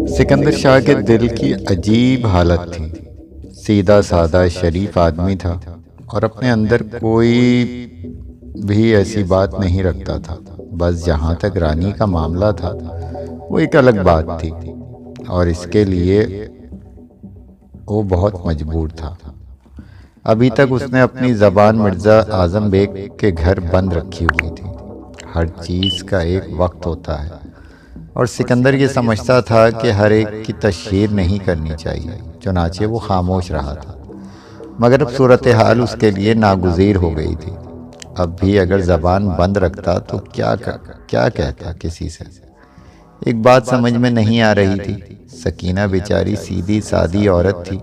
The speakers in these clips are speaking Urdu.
سکندر شاہ کے دل کی عجیب حالت تھی۔ سیدھا سادہ شریف آدمی تھا اور اپنے اندر کوئی بھی ایسی بات نہیں رکھتا تھا۔ بس جہاں تک رانی کا معاملہ تھا وہ ایک الگ بات تھی، اور اس کے لیے وہ بہت مجبور تھا۔ ابھی تک اس نے اپنی زبان مرزا اعظم بیگ کے گھر بند رکھی ہوئی تھی۔ ہر چیز کا ایک وقت ہوتا ہے، اور سکندر یہ سمجھتا تھا کہ ہر ایک کی تشہیر نہیں کرنی چاہیے، چنانچہ وہ خاموش رہا تھا۔ مگر اب صورتحال اس کے لیے ناگزیر ہو گئی تھی۔ اب بھی اگر زبان بند رکھتا تو کیا کہتا کسی سے؟ ایک بات سمجھ میں نہیں آ رہی تھی۔ سکینہ بیچاری سیدھی سادی عورت تھی،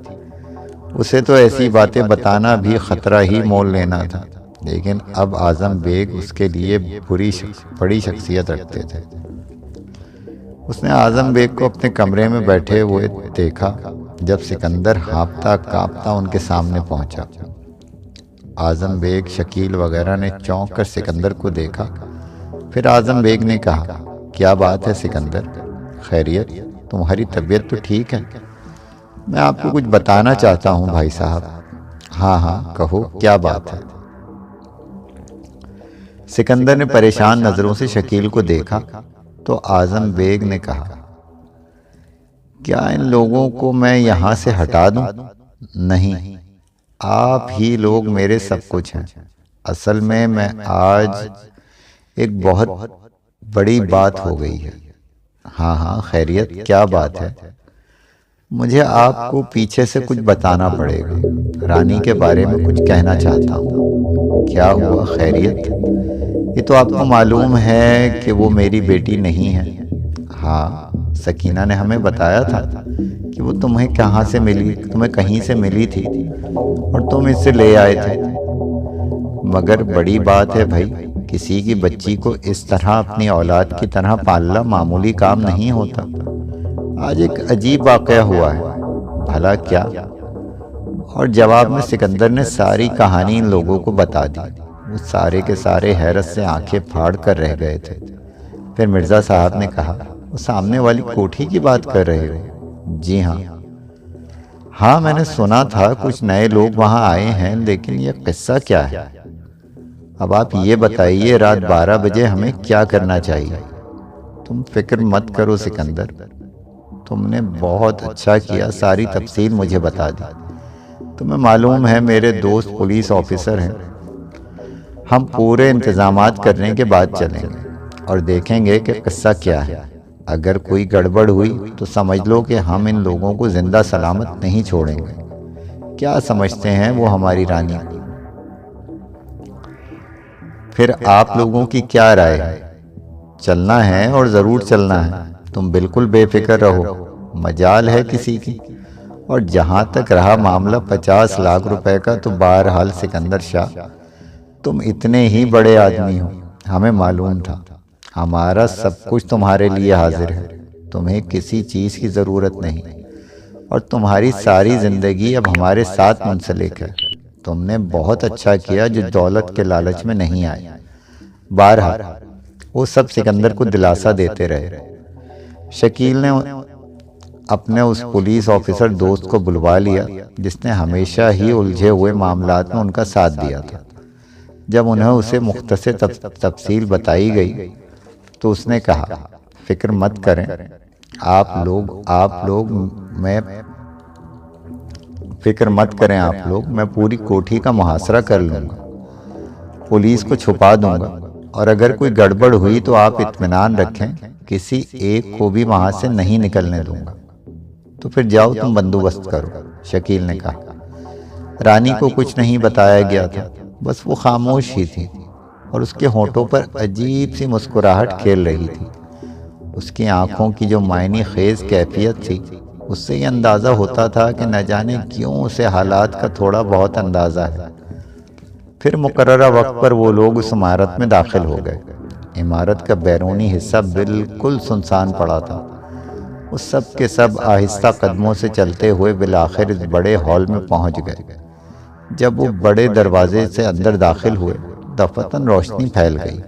اسے تو ایسی باتیں بتانا بھی خطرہ ہی مول لینا تھا، لیکن اب اعظم بیگ اس کے لیے بڑی شخصیت رکھتے تھے۔ اس نے اعظم بیگ کو اپنے کمرے میں بیٹھے ہوئے دیکھا جب سکندر ہانپتا کانپتا ان کے سامنے پہنچا۔ اعظم بیگ، شکیل وغیرہ نے چونک کر سکندر کو دیکھا۔ پھر اعظم بیگ نے کہا، کیا بات ہے سکندر؟ خیریت؟ تمہاری طبیعت تو ٹھیک ہے؟ میں آپ کو کچھ بتانا چاہتا ہوں بھائی صاحب۔ ہاں کہو، کیا بات ہے؟ سکندر نے پریشان نظروں سے شکیل کو دیکھا تو اعظم بیگ نے کہا، کیا ان لوگوں کو میں یہاں سے ہٹا دوں؟ نہیں، آپ ہی لوگ میرے سب کچھ ہیں۔ اصل میں آج ایک بہت بڑی بات ہو گئی ہے۔ ہاں خیریت؟ کیا بات ہے؟ مجھے آپ کو پیچھے سے کچھ بتانا پڑے گا۔ رانی کے بارے میں کچھ کہنا چاہتا ہوں۔ کیا ہوا؟ خیریت؟ یہ تو آپ کو معلوم ہے کہ وہ میری بیٹی نہیں ہے۔ ہاں، سکینہ نے ہمیں بتایا تھا کہ وہ تمہیں کہیں سے ملی تھی اور تم اس سے لے آئے تھے۔ مگر بڑی بات ہے بھائی، کسی کی بچی کو اس طرح اپنی اولاد کی طرح پالنا معمولی کام نہیں ہوتا۔ آج ایک عجیب واقعہ ہوا ہے۔ بھلا کیا؟ اور جواب میں سکندر نے ساری کہانی ان لوگوں کو بتا دی۔ وہ سارے کے سارے حیرت سے آنکھیں پھاڑ کر رہ گئے تھے۔ پھر مرزا صاحب نے کہا، وہ سامنے والی کوٹھی کی بات کر رہے ہو؟ جی ہاں، میں نے سنا تھا کچھ نئے لوگ وہاں آئے ہیں، لیکن یہ قصہ کیا ہے؟ اب آپ یہ بتائیے، رات 12 بجے ہمیں کیا کرنا چاہیے؟ تم فکر مت کرو سکندر، تم نے بہت اچھا کیا، ساری تفصیل مجھے بتا دی۔ تمہیں معلوم ہے میرے دوست پولیس آفیسر ہیں۔ ہم پورے انتظامات کرنے کے بعد چلیں گے اور دیکھیں گے کہ قصہ کیا ہے۔ اگر کوئی گڑبڑ ہوئی تو سمجھ لو کہ ہم ان لوگوں کو زندہ سلامت نہیں چھوڑیں گے۔ کیا سمجھتے ہیں وہ ہماری رانی؟ پھر آپ لوگوں کی کیا رائے ہے؟ چلنا ہے اور ضرور چلنا ہے۔ تم بالکل بے فکر رہو، مجال ہے کسی کی۔ اور جہاں تک رہا معاملہ 50 لاکھ روپے کا، تو بہرحال سکندر شاہ، تم اتنے ہی بڑے آدمی ہو، ہمیں معلوم تھا۔ ہمارا سب کچھ تمہارے لیے حاضر ہے، تمہیں کسی چیز کی ضرورت نہیں، اور تمہاری ساری زندگی اب ہمارے ساتھ منسلک ہے۔ تم نے بہت اچھا کیا جو دولت کے لالچ میں نہیں آئے۔ بہرحال وہ سب سکندر کو دلاسا دیتے رہے۔ شکیل نے اپنے اس پولیس آفیسر دوست کو بلوا لیا جس نے ہمیشہ ہی الجھے ہوئے معاملات میں ان کا ساتھ دیا تھا۔ جب انہیں اسے مختصر تفصیل بتائی گئی تو اس نے کہا، فکر مت کریں آپ لوگ، میں پوری کوٹھی کا محاصرہ کر لوں گا، پولیس کو چھپا دوں گا، اور اگر کوئی گڑبڑ ہوئی تو آپ اطمینان رکھیں، کسی ایک کو بھی وہاں سے نہیں نکلنے دوں گا۔ تو پھر جاؤ، تم بندوبست کرو، شکیل نے کہا۔ رانی کو کچھ نہیں بتایا گیا تھا، بس وہ خاموش ہی تھی، اور اس کے ہونٹوں پر عجیب سی مسکراہٹ کھیل رہی تھی۔ اس کی آنکھوں کی جو معنی خیز کیفیت تھی، اس سے یہ اندازہ ہوتا تھا کہ نہ جانے کیوں اسے حالات کا تھوڑا بہت اندازہ ہے۔ پھر مقررہ وقت پر وہ لوگ اس عمارت میں داخل ہو گئے۔ عمارت کا بیرونی حصہ بالکل سنسان پڑا تھا۔ وہ سب کے سب آہستہ قدموں سے چلتے ہوئے بالآخر اس بڑے ہال میں پہنچ گئے۔ جب وہ بڑے دروازے سے اندر داخل ہوئے، دفتن روشنی پھیل گئی۔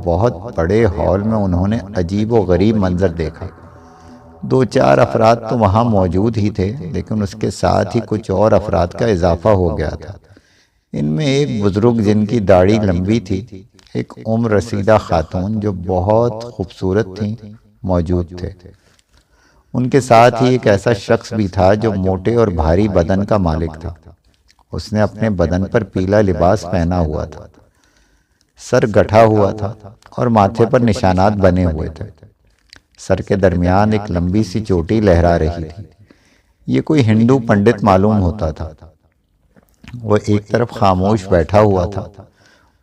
بہت بڑے ہال میں انہوں نے عجیب و غریب منظر دیکھا۔ 2-4 افراد تو وہاں موجود ہی تھے، لیکن اس کے ساتھ ہی کچھ اور افراد کا اضافہ ہو گیا تھا۔ ان میں ایک بزرگ جن کی داڑھی لمبی تھی، ایک عمر رسیدہ خاتون جو بہت خوبصورت تھیں موجود تھے۔ ان کے ساتھ ہی ایک ایسا شخص بھی تھا جو موٹے اور بھاری بدن کا مالک تھا۔ اس نے اپنے بدن پر پیلا لباس پہنا ہوا تھا، سر گٹھا ہوا تھا اور ماتھے پر نشانات بنے ہوئے تھے۔ سر کے درمیان ایک لمبی سی چوٹی لہرا رہی تھی۔ یہ کوئی ہندو پنڈت معلوم ہوتا تھا۔ وہ ایک طرف خاموش بیٹھا ہوا تھا۔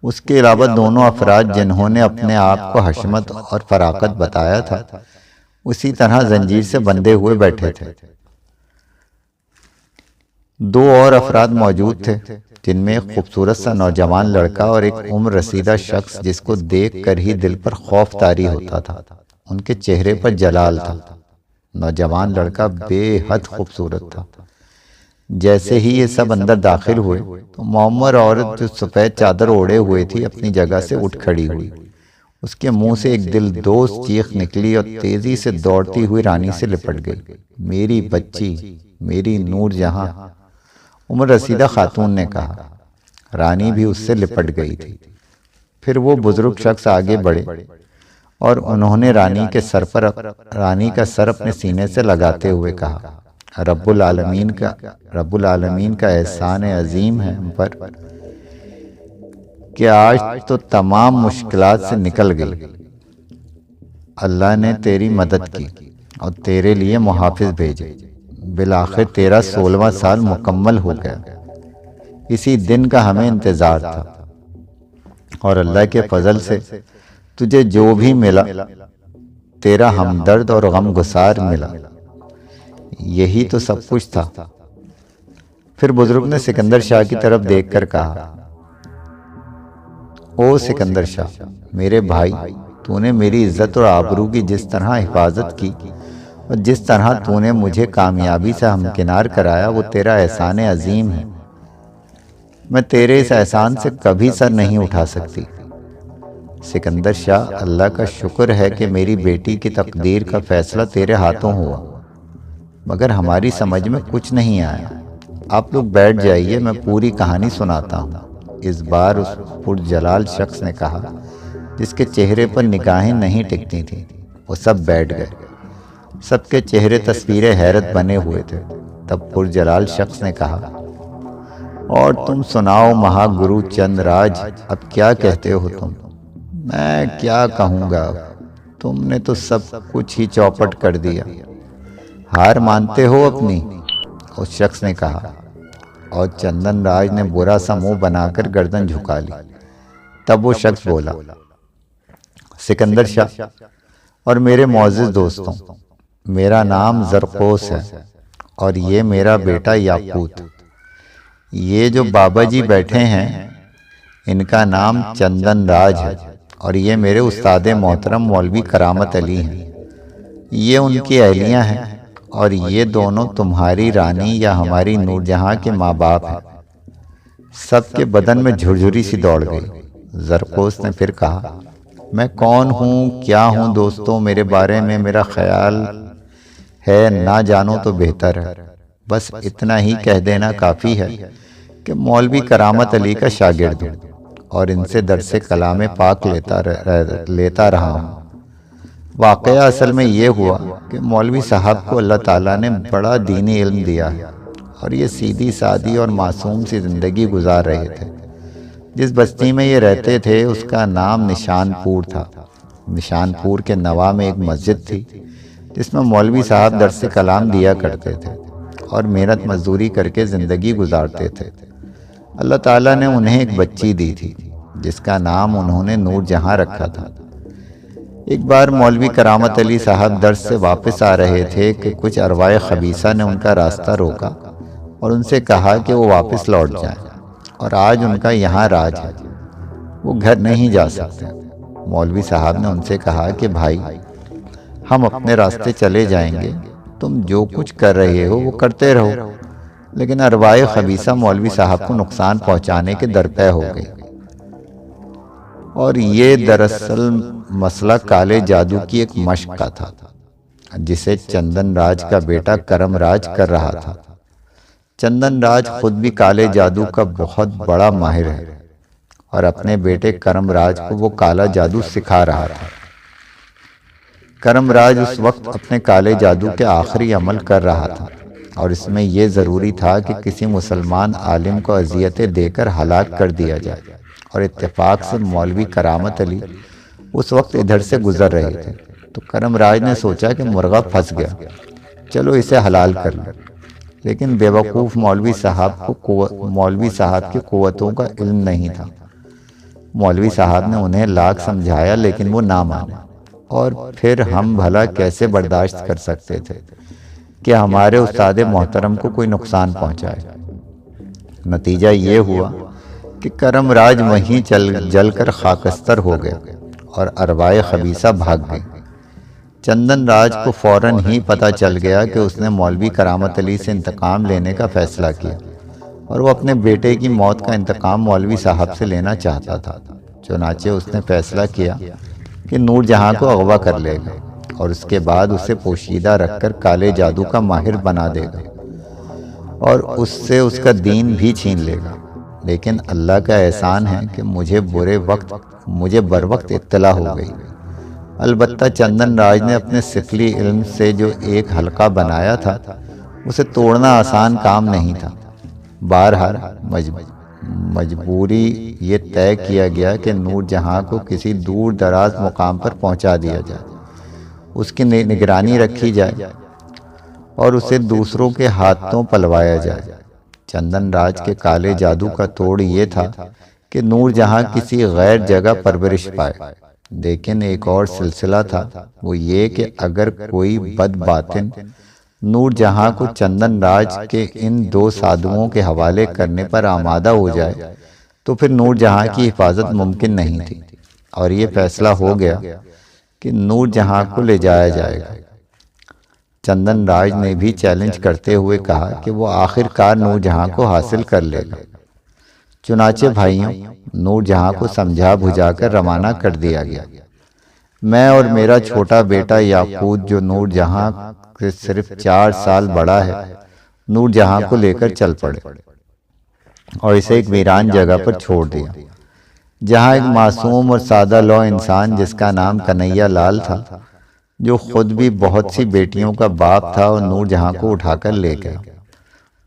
اس کے علاوہ دونوں افراد جنہوں نے اپنے آپ کو حشمت اور فراقت بتایا تھا، اسی طرح زنجیر سے بندھے ہوئے بیٹھے تھے۔ 2 اور افراد موجود تھے، جن میں ایک خوبصورت سا نوجوان لڑکا اور ایک عمر رسیدہ شخص جس کو دیکھ کر ہی دل پر خوف طاری ہوتا تھا۔ ان کے چہرے پر جلال تھا۔ نوجوان لڑکا بے حد خوبصورت تھا۔ جیسے ہی یہ سب اندر داخل ہوئے تو معمر عورت جو سفید چادر اوڑھے ہوئے تھی اپنی جگہ سے اٹھ کھڑی ہوئی۔ اس کے منہ سے ایک دل دوست چیخ نکلی اور تیزی سے دوڑتی ہوئی رانی سے لپٹ گئی۔ میری بچی، میری نور جہاں، عمر رسیدہ خاتون نے کہا۔ رانی بھی اس سے لپٹ گئی تھی۔ پھر وہ بزرگ شخص آگے بڑھے اور انہوں نے رانی کا سر اپنے سینے سے لگاتے ہوئے کہا، رب العالمین کا احسان عظیم ہے ہم پر کہ آج تو تمام مشکلات سے نکل گئی۔ اللہ نے تیری مدد کی اور تیرے لیے محافظ بھیجے۔ بالآخر تیرا 16واں سال مکمل ہو گیا۔ اسی دن کا ہمیں انتظار تھا، اور اللہ کے فضل سے تجھے جو بھی ملا تیرا ہمدرد اور غم گسار ملا۔ یہی تو سب کچھ تھا۔ پھر بزرگ نے سکندر شاہ کی طرف دیکھ کر کہا، او سکندر شاہ، میرے بھائی، تو نے میری عزت اور آبرو کی جس طرح حفاظت کی اور جس طرح تو نے مجھے کامیابی سے ہمکنار کرایا، وہ تیرا احسان عظیم ہے۔ میں تیرے اس احسان سے کبھی سر نہیں اٹھا سکتی۔ سکندر شاہ، اللہ کا شکر ہے کہ میری بیٹی کی تقدیر کا فیصلہ تیرے ہاتھوں ہوا، مگر ہماری سمجھ میں کچھ نہیں آیا۔ آپ لوگ بیٹھ جائیے، میں پوری کہانی سناتا ہوں۔ اس بار اس پرجلال شخص نے کہا، جس کے چہرے پر نگاہیں نہیں ٹکتی تھیں۔ وہ سب بیٹھ گئے۔ سب کے چہرے تصویر حیرت بنے ہوئے تھے۔ تب پرجلال شخص نے کہا، اور تم سناؤ مہا گرو چند راج، اب کیا کہتے ہو تم؟ میں کیا کہوں گا، تم نے تو سب کچھ ہی چوپٹ کر دیا۔ ہار مانتے ہو اپنی؟ اس شخص نے کہا، اور چندن راج نے برا سا منہ بنا کر گردن جھکا لی۔ تب وہ شخص بولا، سکندر شاہ اور میرے معزز دوستوں، میرا نام زرقوس ہے اور یہ میرا بیٹا یاقوت۔ یہ جو بابا جی بیٹھے ہیں ان کا نام چندن راج ہے، اور یہ میرے استاد محترم مولوی کرامت علی ہیں۔ یہ ان کی اہلیہ ہیں، اور یہ دونوں تمہاری رانی یا ہماری نور جہاں کے ماں باپ ہیں۔ سب کے بدن میں جھرجھری سی دوڑ گئی۔ زرقوس نے پھر کہا، میں کون ہوں، کیا ہوں دوستوں، میرے بارے میں میرا خیال ہے نہ جانو تو بہتر ہے۔ بس اتنا ہی کہہ دینا کافی ہے کہ مولوی کرامت علی کا شاگرد ہوں اور ان سے درس کلام پاک لیتا رہا ہوں۔ واقعہ اصل میں یہ ہوا کہ مولوی صاحب کو اللہ تعالیٰ نے بڑا دینی علم دیا ہے، اور یہ سیدھی سادی اور معصوم سی زندگی گزار رہے تھے۔ جس بستی میں یہ رہتے تھے اس کا نام نشان پور تھا۔ نشان پور کے نواح میں ایک مسجد تھی جس میں مولوی صاحب درس کلام دیا کرتے تھے اور محنت مزدوری کر کے زندگی گزارتے تھے۔ اللہ تعالیٰ نے انہیں ایک بچی دی تھی جس کا نام انہوں نے نور جہاں رکھا تھا۔ ایک بار مولوی کرامت علی صاحب درس سے واپس آ رہے تھے کہ کچھ ارواح خبیثہ نے ان کا راستہ روکا اور ان سے کہا کہ وہ واپس لوٹ جائیں، اور آج ان کا یہاں راج ہے، وہ گھر نہیں جا سکتے۔ مولوی صاحب نے ان سے کہا کہ بھائی، ہم اپنے راستے چلے جائیں گے، تم جو کچھ کر رہے ہو وہ کرتے رہو، لیکن ارواح خبیثہ مولوی صاحب کو نقصان پہنچانے کے درپے ہو گئی۔ اور یہ دراصل مسئلہ کالے جادو کی ایک مشق کا تھا جسے چندن راج کا بیٹا کرم راج کر رہا تھا۔ چندن راج خود بھی کالے جادو کا بہت بڑا ماہر ہے اور اپنے بیٹے کرم راج کو وہ کالا جادو سکھا رہا تھا۔ کرم راج اس وقت اپنے کالے جادو کے آخری عمل کر رہا تھا اور اس میں یہ ضروری تھا کہ کسی مسلمان عالم کو اذیتیں دے کر ہلاک کر دیا جائے، اور اتفاق سے مولوی کرامت علی اس وقت ادھر سے گزر رہے تھے تو کرم راج نے سوچا کہ مرغا پھنس گیا، چلو اسے حلال کر لیں۔ لیکن بیوقوف مولوی صاحب کی قوتوں کا علم نہیں تھا۔ مولوی صاحب نے انہیں لاکھ سمجھایا لیکن وہ نہ مانے، اور پھر ہم بھلا کیسے برداشت کر سکتے تھے کہ ہمارے استاد محترم کو کوئی نقصان پہنچائے۔ نتیجہ یہ ہوا کہ کرم راج وہیں جل کر خاکستر ہو گیا اور ارواح خبیثہ بھاگ گئی۔ چندن راج کو فوراً ہی پتہ چل گیا کہ اس نے مولوی کرامت علی سے انتقام لینے کا فیصلہ کیا، اور وہ اپنے بیٹے کی موت کا انتقام مولوی صاحب سے لینا چاہتا تھا۔ چنانچہ اس نے فیصلہ کیا کہ نور جہاں کو اغوا کر لے گا اور اس کے بعد اسے پوشیدہ رکھ کر کالے جادو کا ماہر بنا دے گا اور اس سے اس کا دین بھی چھین لے گا۔ لیکن اللہ کا احسان ہے کہ مجھے بر وقت اطلاع ہو گئی۔ البتہ چندن راج نے اپنے سفلی علم سے جو ایک حلقہ بنایا تھا اسے توڑنا آسان کام نہیں تھا۔ بہرحال مجبوری یہ طے کیا گیا کہ نور جہاں کو کسی دور دراز مقام پر پہنچا دیا جائے، اس کی نگرانی رکھی جائے اور اسے دوسروں کے ہاتھوں پلوایا جائے۔ چندن راج کے کالے جادو کا توڑ یہ تھا کہ نور جہاں کسی غیر جگہ پرورش پائے، لیکن ایک اور سلسلہ تھا، وہ یہ کہ اگر کوئی بد باطن نور جہاں کو چندن راج کے ان دو سادھوؤں کے حوالے کرنے پر آمادہ ہو جائے تو پھر نور جہاں کی حفاظت ممکن نہیں تھی، اور یہ فیصلہ ہو گیا کہ نور جہاں کو لے جایا جائے گا۔ چندن راج نے بھی چیلنج کرتے ہوئے کہا کہ وہ آخر کار نور جہاں کو حاصل کر لے گا۔ چنانچہ بھائیوں، نور جہاں کو سمجھا بجھا کر روانہ کر دیا گیا۔ میں اور میرا چھوٹا بیٹا یاقوت، جو نور جہاں سے صرف 4 سال بڑا ہے، نور جہاں کو لے کر چل پڑے اور اسے ایک ویران جگہ پر چھوڑ دیا، جہاں ایک معصوم اور سادہ لو انسان جس کا نام کنہیا لال تھا، جو خود بھی بہت سی بیٹیوں کا باپ تھا، اور نور جہاں کو اٹھا کر لے گیا۔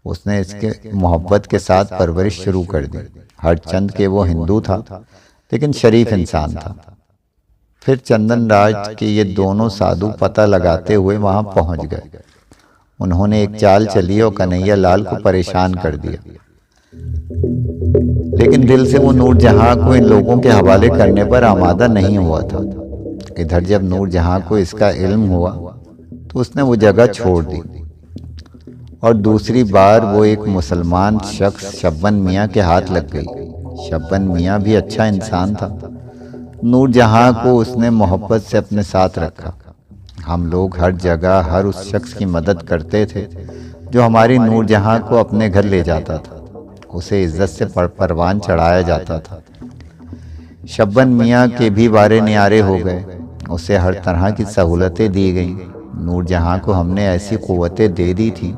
اس نے اس کے محبت کے ساتھ پرورش شروع کر دی، ہر چند کہ وہ ہندو تھا لیکن شریف انسان تھا۔ پھر چندن راج کے یہ دونوں سادھو پتہ لگاتے ہوئے وہاں پہنچ گئے۔ انہوں نے ایک چال چلی اور کنہیا لال کو پریشان کر دیا، لیکن دل سے وہ نور جہاں کو ان لوگوں کے حوالے کرنے پر آمادہ نہیں ہوا تھا۔ ادھر جب نور جہاں کو اس کا علم ہوا تو اس نے وہ جگہ چھوڑ دی، اور دوسری بار وہ ایک مسلمان شخص شبن میاں کے ہاتھ لگ گئی۔ شبن میاں بھی اچھا انسان تھا۔ نور جہاں کو اس نے محبت سے اپنے ساتھ رکھا۔ ہم لوگ ہر جگہ ہر اس شخص کی مدد کرتے تھے جو ہماری نور جہاں کو اپنے گھر لے جاتا تھا، اسے عزت سے پروان چڑھایا جاتا تھا۔ شبن میاں کے بھی بارے نیارے ہو گئے، اسے ہر طرح کی سہولتیں دی گئیں۔ نور جہاں کو ہم نے ایسی قوتیں دے دی تھی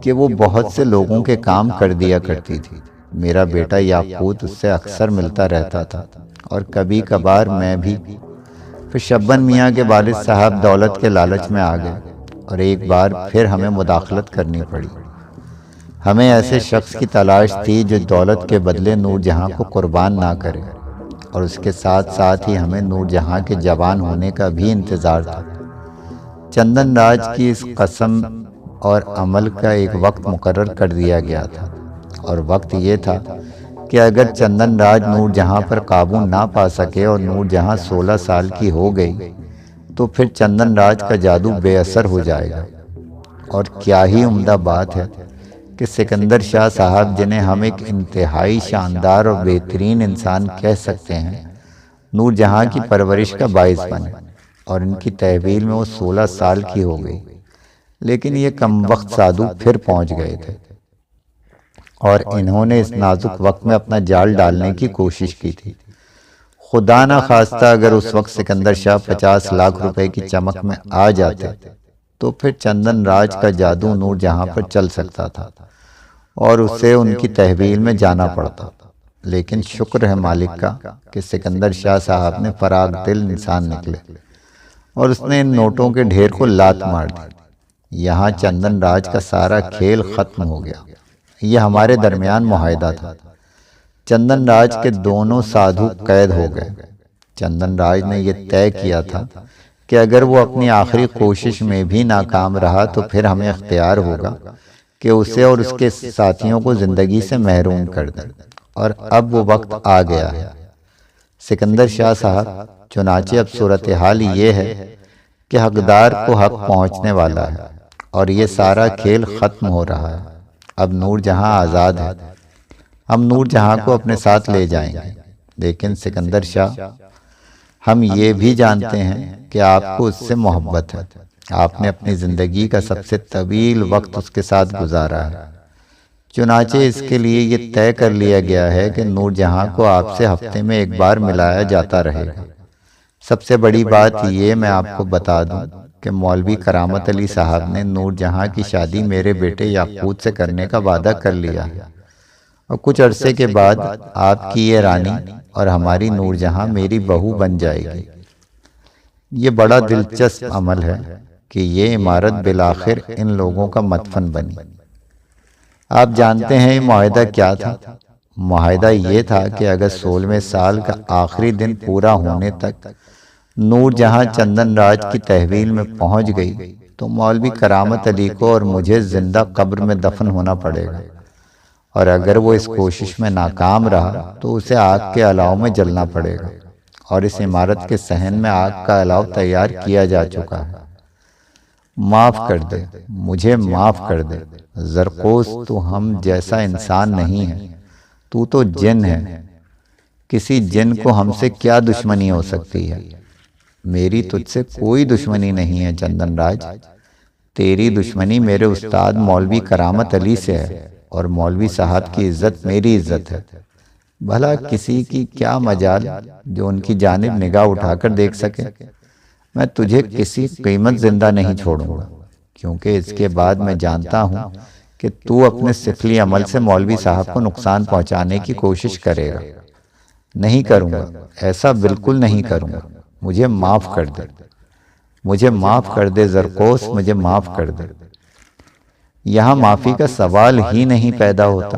کہ وہ بہت سے لوگوں کے کام کر دیا کرتی تھی۔ میرا بیٹا یاقوت اس سے اکثر ملتا رہتا تھا، اور کبھی کبھار میں بھی۔ پھر شبن میاں کے والد صاحب دولت کے لالچ میں آ گئے، اور ایک بار پھر ہمیں مداخلت کرنی پڑی۔ ہمیں ایسے شخص کی تلاش تھی جو دولت کے بدلے نور جہاں کو قربان نہ کرے، اور اس کے ساتھ ساتھ ہی ہمیں نور جہاں کے جوان ہونے کا بھی انتظار تھا۔ چندن راج کی اس قسم اور عمل کا ایک وقت مقرر کر دیا گیا تھا، اور وقت یہ تھا کہ اگر چندن راج نور جہاں پر قابو نہ پا سکے اور نور جہاں 16 سال کی ہو گئی تو پھر چندن راج کا جادو بے اثر ہو جائے گا۔ اور کیا ہی عمدہ بات ہے کہ سکندر شاہ صاحب، جنہیں ہم ایک انتہائی شاندار اور بہترین انسان کہہ سکتے ہیں، نور جہاں کی پرورش کا باعث بنے، اور ان کی تحویل میں وہ 16 سال کی ہو گئی۔ لیکن یہ کم وقت سادھو پھر پہنچ گئے تھے، اور انہوں نے اس نازک وقت میں اپنا جال ڈالنے کی کوشش کی تھی۔ خدا نہ خواستہ اگر اس وقت سکندر شاہ 50 لاکھ روپے کی چمک میں آ جاتے تو پھر چندن راج کا جادو نور جہاں پر چل سکتا تھا اور اسے ان کی تحویل میں جانا پڑتا۔ لیکن شکر ہے مالک کا کہ سکندر شاہ صاحب نے فراغ دل انسان نکلے اور اس نے ان نوٹوں کے ڈھیر کو لات مار دی۔ یہاں چندن راج کا سارا کھیل ختم ہو گیا۔ یہ ہمارے درمیان معاہدہ تھا۔ چندن راج کے دونوں سادھو قید ہو گئے۔ چندن راج نے یہ طے کیا تھا کہ اگر وہ اپنی آخری کوشش میں بھی ناکام رہا تو پھر ہمیں اختیار ہوگا کہ اسے اور اس کے ساتھیوں کو زندگی سے محروم کر دیں، اور اب وہ وقت آ گیا ہے۔ سکندر شاہ صاحب، چنانچہ اب صورتحال یہ ہے کہ حقدار کو حق پہنچنے والا ہے اور یہ سارا کھیل ختم ہو رہا ہے۔ اب نور جہاں آزاد ہے، ہم نور جہاں کو اپنے ساتھ لے جائیں گے۔ لیکن سکندر شاہ، ہم یہ بھی جانتے ہیں کہ آپ کو اس سے محبت ہے۔ آپ نے اپنی زندگی کا سب سے طویل وقت اس کے ساتھ گزارا ہے۔ چنانچہ اس کے لیے یہ طے کر لیا گیا ہے کہ نور جہاں کو آپ سے ہفتے میں ایک بار ملایا جاتا رہے گا۔ سب سے بڑی بات یہ میں آپ کو بتا دوں کہ مولوی کرامت علی صاحب نے نور جہاں کی شادی میرے بیٹے یاقوت سے کرنے کا وعدہ کر لیا ہے، اور کچھ عرصے کے بعد آپ کی یہ رانی اور ہماری نور جہاں میری بہو بن جائے گی۔ یہ بڑا دلچسپ عمل ہے کہ یہ عمارت بالآخر ان لوگوں کا مدفن بنی۔ آپ جانتے ہیں یہ معاہدہ کیا تھا؟ معاہدہ یہ تھا کہ اگر 16ویں سال کا آخری دن پورا ہونے تک نور جہاں چندن راج کی تحویل میں پہنچ گئی تو مولوی کرامت علی کو اور مجھے زندہ قبر میں دفن ہونا پڑے گا، اور اگر وہ اس کوشش میں ناکام رہا تو اسے آگ کے الاؤ میں جلنا پڑے گا، اور اس عمارت کے صحن میں آگ کا الاؤ تیار کیا جا چکا ہے۔ معاف کر دے، مجھے معاف کر دے زرقوس، تو ہم جیسا انسان نہیں ہے، تو تو جن ہے۔ کسی جن کو ہم سے کیا دشمنی ہو سکتی ہے؟ میری تجھ سے کوئی دشمنی نہیں ہے چندن راج، تیری دشمنی میرے استاد مولوی کرامت علی سے ہے، اور مولوی صاحب کی عزت میری عزت ہے۔ بھلا کسی کی کیا مجال جو ان کی جانب نگاہ اٹھا کر دیکھ سکے؟ میں تجھے کسی قیمت زندہ نہیں چھوڑوں گا، کیونکہ اس کے بعد میں جانتا ہوں کہ تو اپنے سفلی عمل سے مولوی صاحب کو نقصان پہنچانے کی کوشش کرے گا۔ نہیں کروں گا، ایسا بالکل نہیں کروں گا۔ مجھے معاف کر دے، مجھے معاف کر دے زرقوس، مجھے معاف کر دے۔ یہاں معافی کا سوال ہی نہیں پیدا ہوتا۔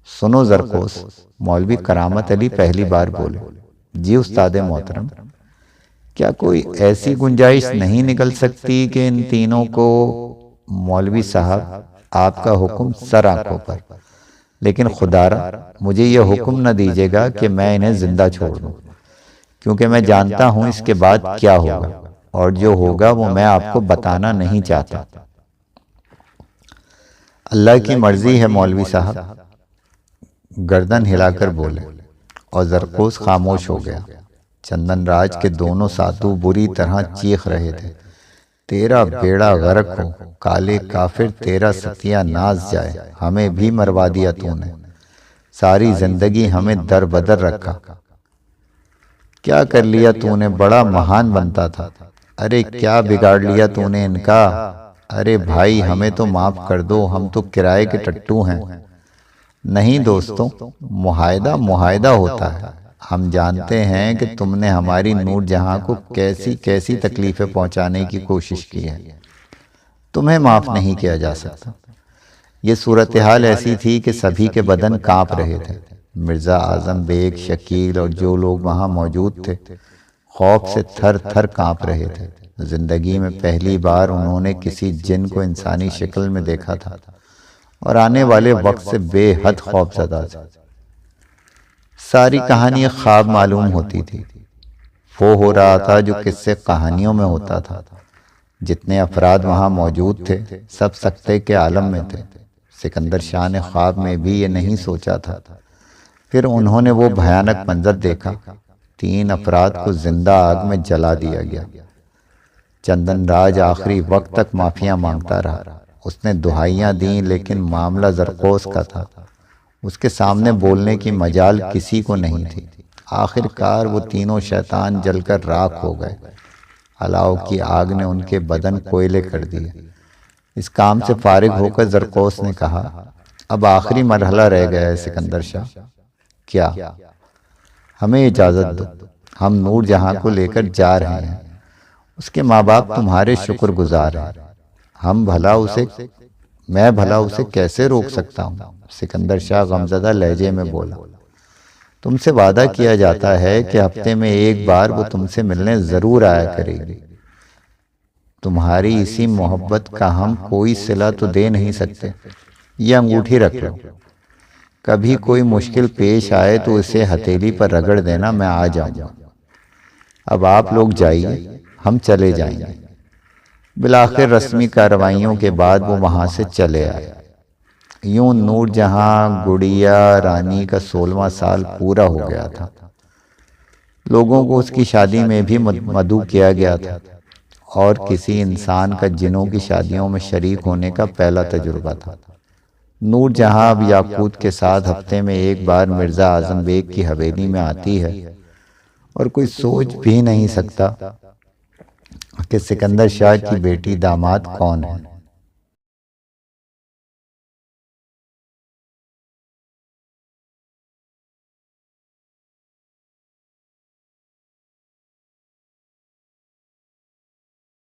سنو زرقوس، مولوی کرامت علی پہلی بار بولے۔ جی استاد محترم، کیا کوئی ایسی گنجائش نہیں نکل سکتی کہ ان تینوں کو؟ مولوی صاحب، آپ کا حکم سر آنکھوں پر، لیکن خدارا مجھے یہ حکم نہ دیجیے گا کہ میں انہیں زندہ چھوڑ دوں، کیونکہ میں جانتا ہوں اس کے بعد کیا ہوگا، اور جو ہوگا وہ میں آپ کو بتانا نہیں چاہتا۔ اللہ کی مرضی ہے مولوی صاحب، گردن ہلا کر بولے، اور زرقوس خاموش ہو گیا۔ چندن راج کے دونوں ساتھو بری طرح چیخ رہے تھے، تیرا بیڑا غرق ہو کالے کافر، تیرا ستیہ ناز جائے، ہمیں بھی مروا دیا تو نے، ساری زندگی ہمیں در بدر رکھا۔ کیا کر لیا تو نے؟ بڑا مہان بنتا تھا، ارے کیا بگاڑ لیا تو نے ان کا؟ ارے بھائی ہمیں تو معاف کر دو، ہم تو کرائے کے ٹٹو ہیں۔ نہیں دوستوں، معاہدہ معاہدہ ہوتا ہے۔ ہم جانتے ہیں کہ تم نے ہماری نور جہاں کو کیسی کیسی تکلیفیں پہنچانے کی کوشش کی ہے، تمہیں معاف نہیں کیا جا سکتا۔ یہ صورتحال ایسی تھی کہ سبھی کے بدن کانپ رہے تھے۔ مرزا اعظم بیگ، شکیل اور جو لوگ وہاں موجود تھے خوف سے تھر تھر کانپ رہے تھے۔ زندگی میں پہلی بار انہوں نے کسی جن کو انسانی شکل میں دیکھا تھا، اور آنے والے وقت سے بے حد خوف زدہ تھے۔ ساری کہانی ایک خواب معلوم ہوتی تھی۔ وہ ہو رہا تھا جو قصے کہانیوں میں ہوتا تھا۔ جتنے افراد وہاں موجود تھے سب سکتے کے عالم میں تھے۔ سکندر شاہ نے خواب میں بھی یہ نہیں سوچا تھا۔ پھر انہوں نے وہ بھیانک منظر دیکھا، 3 افراد کو زندہ آگ میں جلا دیا گیا۔ چندن راج آخری وقت تک معافیاں مانگتا رہا۔ اس نے دہائیاں دیں، لیکن معاملہ زرقوس کا تھا، اس کے سامنے بولنے کی مجال کسی کو نہیں تھی۔ آخر کار وہ تینوں شیطان جل کر راکھ ہو گئے۔ الاؤ کی آگ نے ان کے بدن کوئلے کر دیے۔ اس کام سے فارغ ہو کر زرقوس نے کہا، اب آخری مرحلہ رہ گیا ہے سکندر شاہ۔ کیا؟ ہمیں اجازت دو، ہم نور جہاں کو لے کر جا رہے ہیں۔ اس کے ماں باپ تمہارے شکر گزار ہیں۔ میں بھلا اسے کیسے روک سکتا ہوں؟ سکندر شاہ غمزدہ لہجے میں بولا۔ تم سے وعدہ کیا جاتا ہے کہ ہفتے میں ایک بار وہ تم سے ملنے ضرور آیا کرے گی۔ تمہاری اسی محبت کا ہم کوئی صلہ تو دے نہیں سکتے۔ یہ انگوٹھی رکھ لو، کبھی کوئی مشکل پیش آئے تو اسے ہتھیلی پر رگڑ دینا، میں آ جاؤں گا۔ اب آپ لوگ جائیے، ہم چلے جائیں گے۔ بالآخر رسمی کارروائیوں کے بعد وہ وہاں سے چلے آئے۔ یوں نور جہاں گڑیا رانی کا 16واں سال پورا ہو گیا تھا۔ لوگوں کو اس کی شادی میں بھی مدعو کیا گیا تھا، اور کسی انسان کا جنوں کی شادیوں میں شریک ہونے کا پہلا تجربہ تھا۔ نور جہاں اب یاقوت کے ساتھ ہفتے میں ایک بار مرزا اعظم بیگ کی حویلی میں آتی ہے، اور کوئی سوچ بھی نہیں سکتا کہ سکندر شاہ کی بیٹی داماد کون ہے۔